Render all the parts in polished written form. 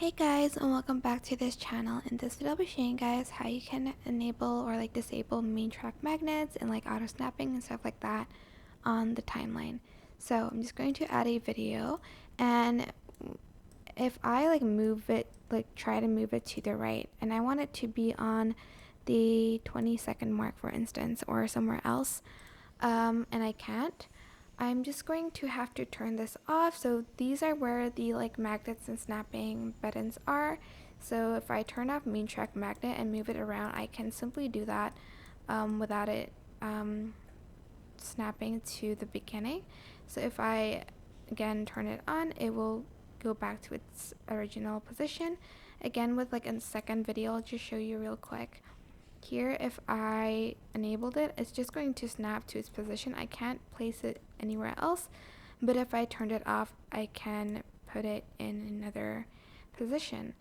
Hey guys, and welcome back to this channel. In this video I'll be showing you guys how you can enable or disable main track magnets and auto snapping and stuff like that on the timeline. So I'm just going to add a video, and if I move it, try to move it to the right, and I want it to be on the 20-second mark, for instance, or somewhere else, and I can't, I'm just going to have to turn this off. So these are where the magnets and snapping buttons are. So if I turn off main track magnet and move it around, I can simply do that without it snapping to the beginning. So if I again turn it on, it will go back to its original position. Again, with a second video, I'll just show you real quick. Here, if I enabled it, it's just going to snap to its position. I can't place it anywhere else, but if I turned it off, I can put it in another position.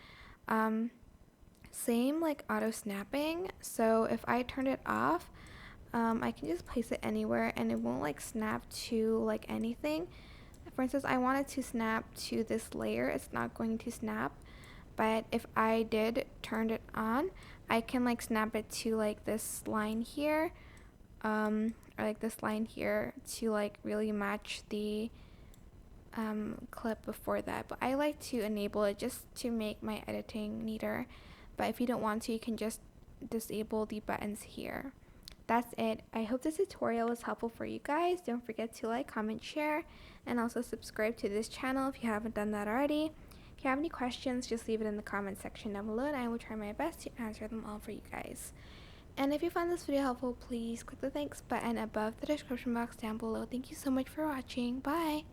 Same auto snapping. So if I turned it off, I can just place it anywhere and it won't snap to anything. For instance, I wanted to snap to this layer, it's not going to snap. But if I did turn it on, I can snap it to this line here, or this line here, to really match the clip before that. But I like to enable it just to make my editing neater. But if you don't want to, you can just disable the buttons here. That's it. I hope this tutorial was helpful for you guys. Don't forget to like, comment, share, and also subscribe to this channel if you haven't done that already. If you have any questions, just leave it in the comment section down below and I will try my best to answer them all for you guys. And if you found this video helpful, please click the thanks button above the description box down below. Thank you so much for watching. Bye!